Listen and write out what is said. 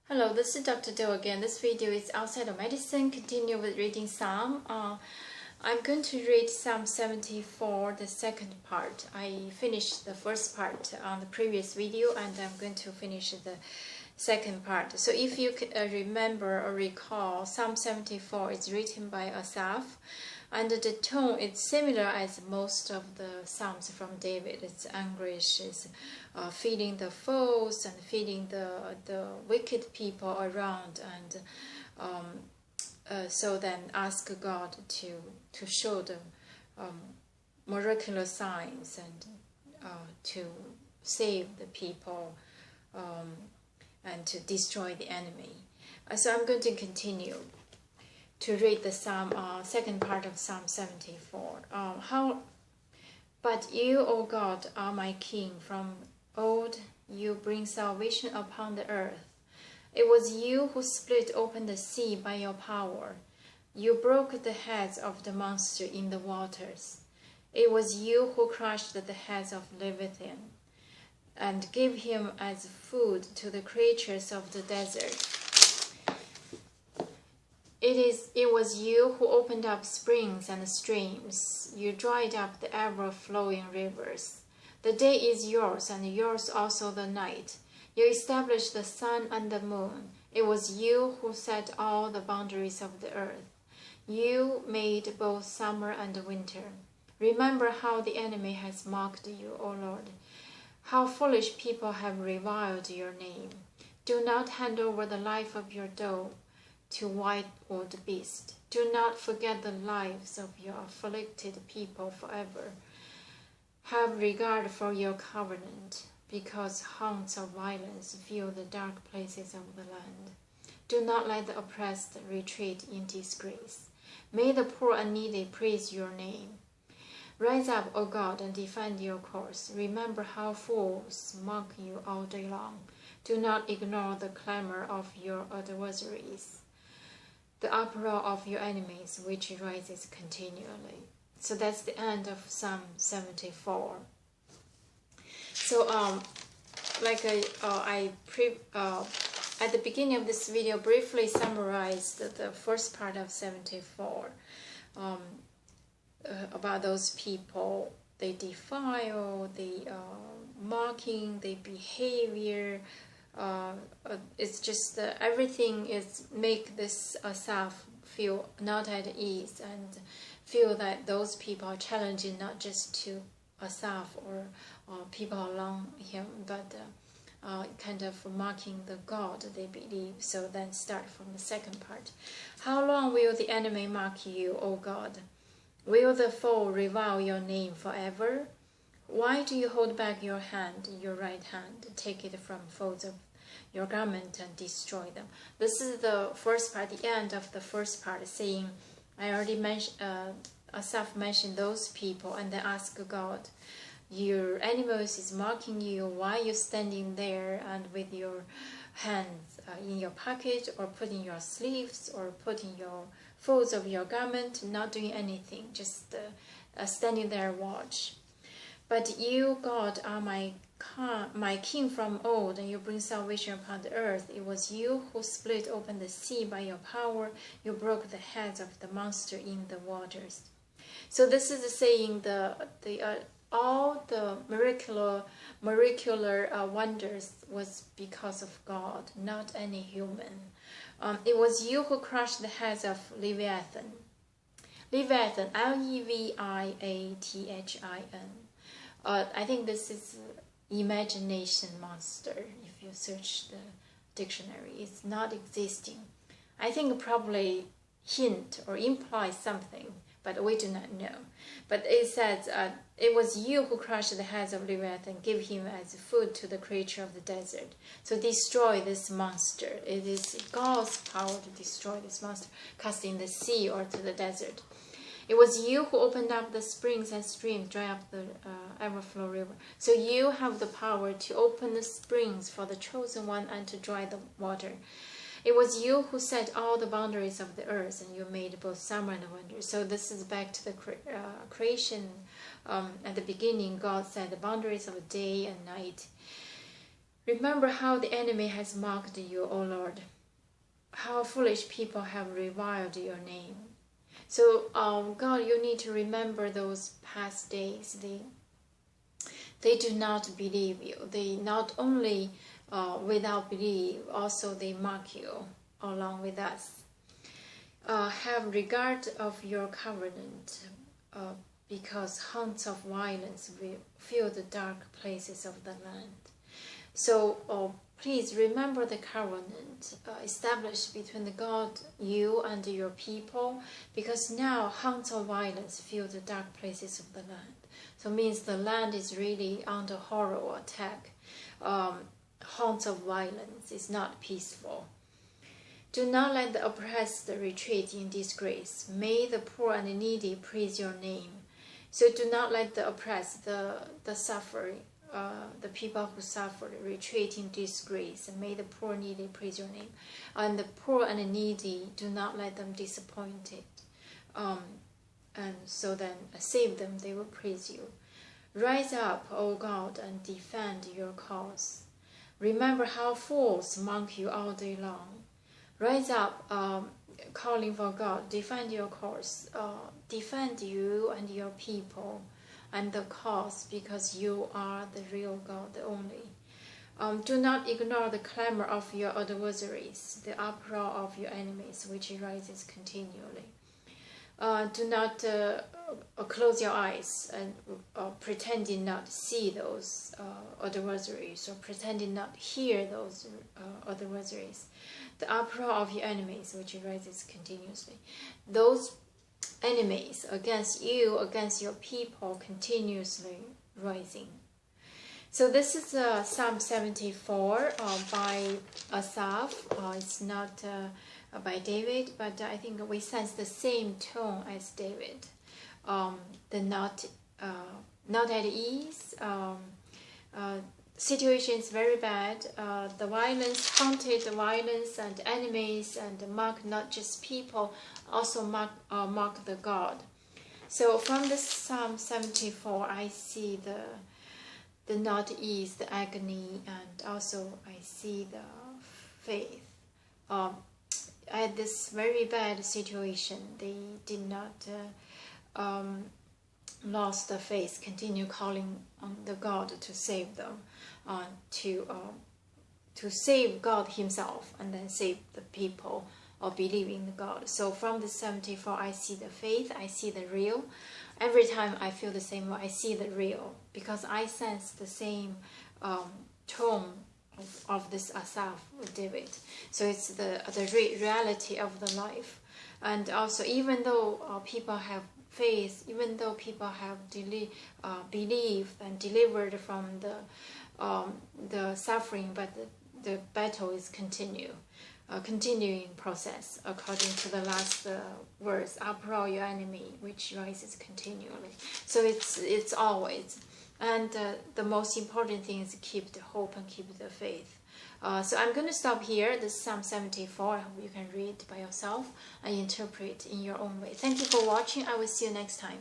Hello, this is Dr. Doe again. This video is outside of medicine. Continue with reading Psalm. I'm going to read Psalm 74, the second part. I finished the first part on the previous video, and I'm going to finish the second part. So if you remember or recall, Psalm 74 is written by Asaph, and the tone is similar as most of the Psalms from David. It's anguish, it's feeding the foes and feeding the wicked people around, and so then ask God to show the miraculous signs and to save the people and to destroy the enemy. So I'm going to continue to read the Psalm, second part of Psalm 74. But you, O God, are my King. From old you bring salvation upon the earth. It was you who split open the sea by your power. You broke the heads of the monster in the waters. It was you who crushed the heads of Leviathan and gave him as food to the creatures of the desert. It was you who opened up springs and streams. You dried up the ever-flowing rivers. The day is yours, and yours also the night. You established the sun and the moon. It was you who set all the boundaries of the earth. You made both summer and winter. Remember how the enemy has mocked you, O Lord, how foolish people have reviled your name. Do not hand over the life of your dove to wild beast. Do not forget the lives of your afflicted people forever. Have regard for your covenant, because haunts of violence fill the dark places of the land. Do not let the oppressed retreat in disgrace. May the poor and needy praise your name. Rise up, O God, and defend your cause. Remember how fools mock you all day long. Do not ignore the clamor of your adversaries, the uproar of your enemies, which rises continually. So that's the end of Psalm 74. So, at the beginning of this video, briefly summarized the first part of 74 about those people. They defile, they mocking, their behavior. It's just everything is make this Asaph feel not at ease and feel that those people are challenging not just to Asaph or people along him, but kind of mocking the God they believe. So then start from the second part. How long will the enemy mock you, O God? Will the foe revile your name forever? Why do you hold back your hand, your right hand, take it from folds of your garment and destroy them? This is the first part, the end of the first part, saying, I already mentioned, Asaph mentioned those people, and then ask God, your enemies is mocking you, why you standing there and with your hands in your pocket, or putting your sleeves, or putting your folds of your garment, not doing anything, just standing there watch. But you, God, are my King from old, and you bring salvation upon the earth. It was you who split open the sea by your power. You broke the heads of the monster in the waters. So this is saying all the miracular wonders was because of God, not any human. It was you who crushed the heads of Leviathan. Leviathan, Leviathan. I think this is imagination monster. If you search the dictionary, it's not existing. I think probably hint or imply something, but we do not know. But it says, it was you who crushed the heads of Leviathan and give him as food to the creature of the desert. So destroy this monster. It is God's power to destroy this monster, cast in the sea or to the desert. It was you who opened up the springs and streams, dry up the ever-flow river. So you have the power to open the springs for the chosen one and to dry the water. It was you who set all the boundaries of the earth, and you made both summer and winter. So this is back to the creation. At the beginning, God set the boundaries of day and night. Remember how the enemy has mocked you, O Lord, how foolish people have reviled your name. So, God, you need to remember those past days. They do not believe you. They not only without belief, also they mock you along with us. Have regard of your covenant, because haunts of violence will fill the dark places of the land. So please remember the covenant established between the God, you and your people, because now haunts of violence fill the dark places of the land. So it means the land is really under horror attack. Haunts of violence is not peaceful. Do not let the oppressed retreat in disgrace. May the poor and needy praise your name. So do not let the oppressed, the suffering, the people who suffer retreat in disgrace. And may the poor and needy praise your name. And the poor and needy, do not let them disappointed. And so then save them, they will praise you. Rise up, O God, and defend your cause. Remember how fools mock you all day long. Rise up, calling for God, defend your cause, defend you and your people and the cause, because you are the real God, the only. Do not ignore the clamor of your adversaries, the uproar of your enemies, which rises continually. Do not close your eyes and pretending not to see those adversaries, or pretending not to hear those adversaries. The uproar of your enemies, which rises continuously. Those enemies against you, against your people, continuously rising. So this is Psalm 74 by Asaph. It's not by David, but I think we sense the same tone as David. The not at ease. Situation is very bad. The violence, haunted violence, and enemies, and mock not just people, also mock the God. So from this Psalm 74, I see the not ease, the agony, and also I see the faith. At this very bad situation, they did not lost the faith, continue calling on the God to save them, to save God himself, and then save the people of believing in God. So from the 74, I see the faith, I see the real. Every time I feel the same way, I see the real, because I sense the same tone of this Asaph with David. So it's the reality of the life. And also, even though people have faith, even though people have believed and delivered from the suffering, but the battle is continuing process, according to the last verse, uproar your enemy, which rises continually. So it's always. And the most important thing is keep the hope and keep the faith. So I'm going to stop here. This is Psalm 74. I hope you can read by yourself and interpret in your own way. Thank you for watching. I will see you next time.